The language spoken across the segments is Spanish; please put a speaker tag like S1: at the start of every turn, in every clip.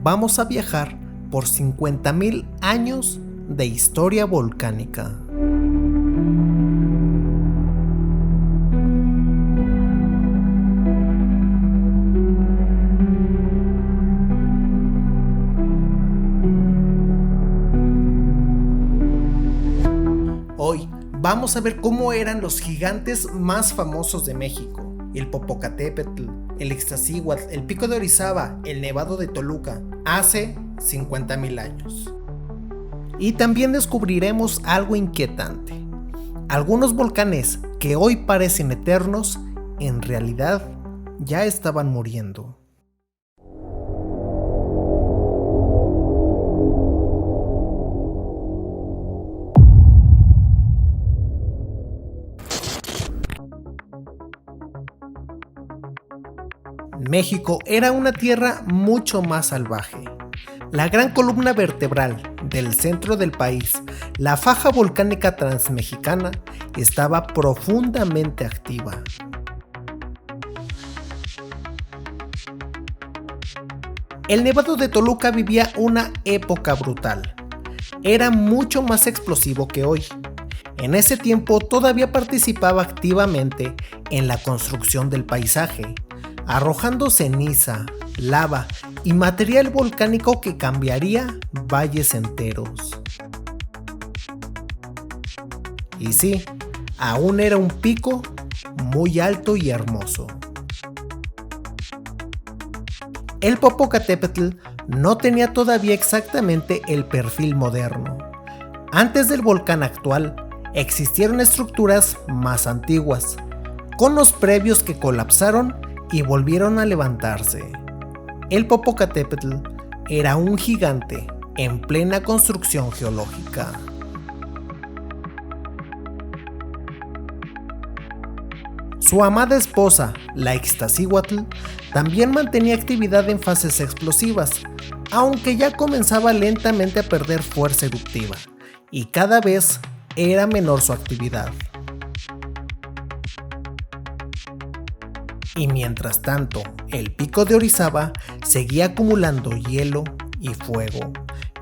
S1: vamos a viajar por 50,000 años de historia volcánica. Hoy vamos a ver cómo eran los gigantes más famosos de México: el Popocatépetl, el Iztaccíhuatl, el Pico de Orizaba, el Nevado de Toluca, hace 50,000 años. Y también descubriremos algo inquietante: algunos volcanes que hoy parecen eternos, en realidad ya estaban muriendo. México era una tierra mucho más salvaje. La gran columna vertebral del centro del país, la faja volcánica transmexicana, estaba profundamente activa. El Nevado de Toluca vivía una época brutal. Era mucho más explosivo que hoy. En ese tiempo todavía participaba activamente en la construcción del paisaje, arrojando ceniza, lava y material volcánico que cambiaría valles enteros. Y sí, aún era un pico muy alto y hermoso. El Popocatépetl no tenía todavía exactamente el perfil moderno. Antes del volcán actual, existieron estructuras más antiguas, conos previos que colapsaron y volvieron a levantarse. El Popocatépetl era un gigante en plena construcción geológica. Su amada esposa, la Iztaccíhuatl, también mantenía actividad en fases explosivas, aunque ya comenzaba lentamente a perder fuerza eruptiva, y cada vez era menor su actividad. Y mientras tanto, el Pico de Orizaba seguía acumulando hielo y fuego,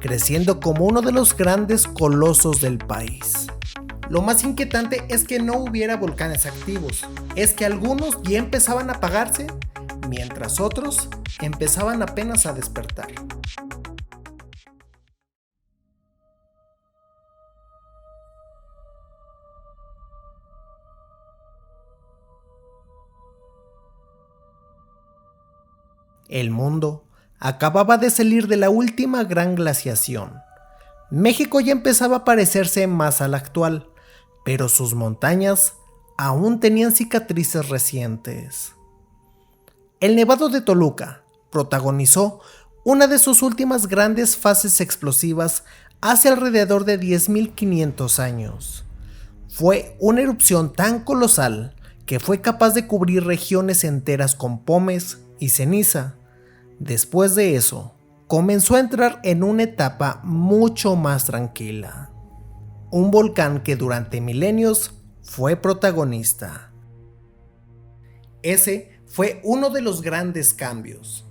S1: creciendo como uno de los grandes colosos del país. Lo más inquietante es que no hubiera volcanes activos, es que algunos ya empezaban a apagarse, mientras otros empezaban apenas a despertar. El mundo acababa de salir de la última gran glaciación. México ya empezaba a parecerse más al actual, pero sus montañas aún tenían cicatrices recientes. El Nevado de Toluca protagonizó una de sus últimas grandes fases explosivas hace alrededor de 10,500 años. Fue una erupción tan colosal que fue capaz de cubrir regiones enteras con pomes y ceniza. Después de eso, comenzó a entrar en una etapa mucho más tranquila. Un volcán que durante milenios fue protagonista. Ese fue uno de los grandes cambios.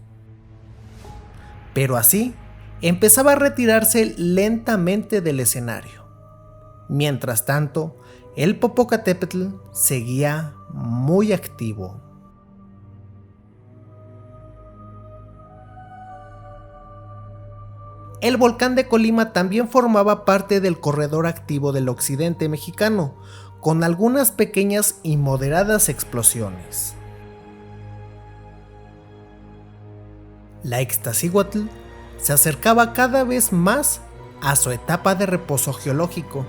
S1: Pero así, empezaba a retirarse lentamente del escenario. Mientras tanto, el Popocatépetl seguía muy activo. El volcán de Colima también formaba parte del corredor activo del occidente mexicano, con algunas pequeñas y moderadas explosiones. La Iztaccíhuatl se acercaba cada vez más a su etapa de reposo geológico.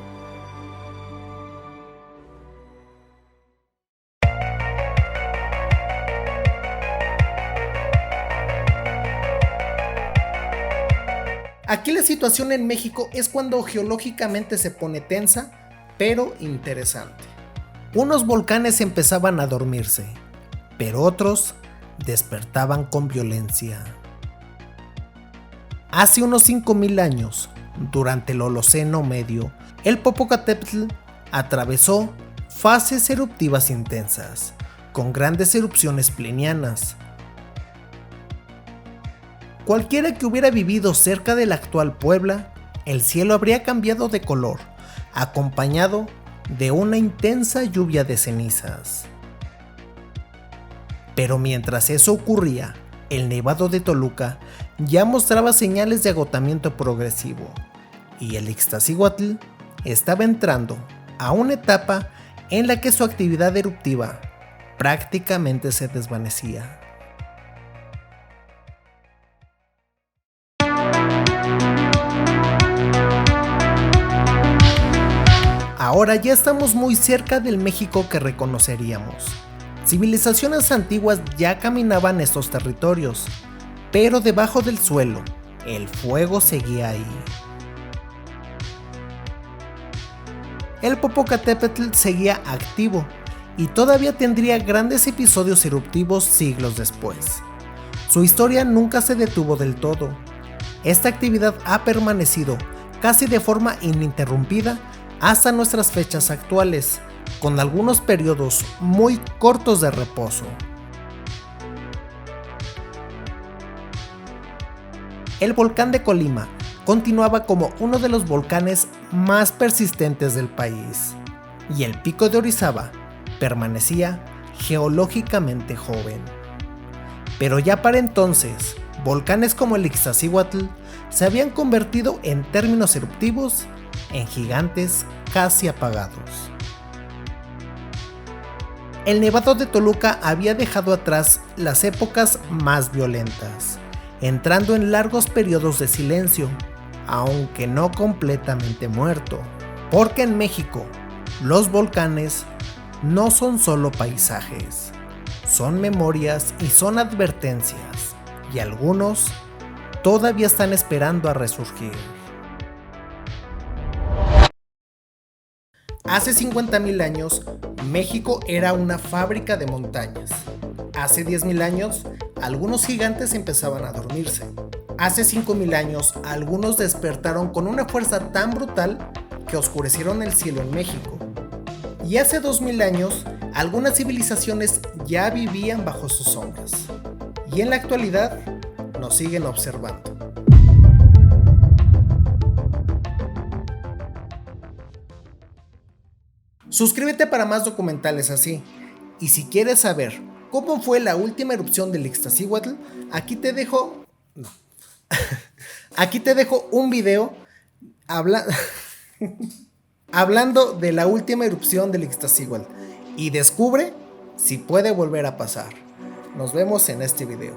S1: Aquí la situación en México es cuando geológicamente se pone tensa, pero interesante. Unos volcanes empezaban a dormirse, pero otros despertaban con violencia. Hace unos 5,000 años, durante el Holoceno Medio, el Popocatépetl atravesó fases eruptivas intensas, con grandes erupciones plinianas. Cualquiera que hubiera vivido cerca de la actual Puebla, el cielo habría cambiado de color, acompañado de una intensa lluvia de cenizas. Pero mientras eso ocurría, el Nevado de Toluca ya mostraba señales de agotamiento progresivo, y el Ixtaccíhuatl estaba entrando a una etapa en la que su actividad eruptiva prácticamente se desvanecía. Ahora ya estamos muy cerca del México que reconoceríamos. Civilizaciones antiguas ya caminaban estos territorios, pero debajo del suelo, el fuego seguía ahí. El Popocatépetl seguía activo y todavía tendría grandes episodios eruptivos siglos después. Su historia nunca se detuvo del todo. Esta actividad ha permanecido casi de forma ininterrumpida hasta nuestras fechas actuales, con algunos periodos muy cortos de reposo. El volcán de Colima continuaba como uno de los volcanes más persistentes del país, y el pico de Orizaba permanecía geológicamente joven. Pero ya para entonces, volcanes como el Ixtaccíhuatl se habían convertido en términos eruptivos en gigantes casi apagados. El Nevado de Toluca había dejado atrás las épocas más violentas, entrando en largos periodos de silencio, aunque no completamente muerto, porque en México los volcanes no son solo paisajes, son memorias y son advertencias, y algunos todavía están esperando a resurgir. Hace 50,000 años, México era una fábrica de montañas. Hace 10,000 años, algunos gigantes empezaban a dormirse. Hace 5,000 años, algunos despertaron con una fuerza tan brutal que oscurecieron el cielo en México. Y hace 2,000 años, algunas civilizaciones ya vivían bajo sus sombras. Y en la actualidad, nos siguen observando. Suscríbete para más documentales así. Y si quieres saber cómo fue la última erupción del Ixtaccíhuatl, aquí te dejo un video hablando de la última erupción del Ixtaccíhuatl y descubre si puede volver a pasar. Nos vemos en este video.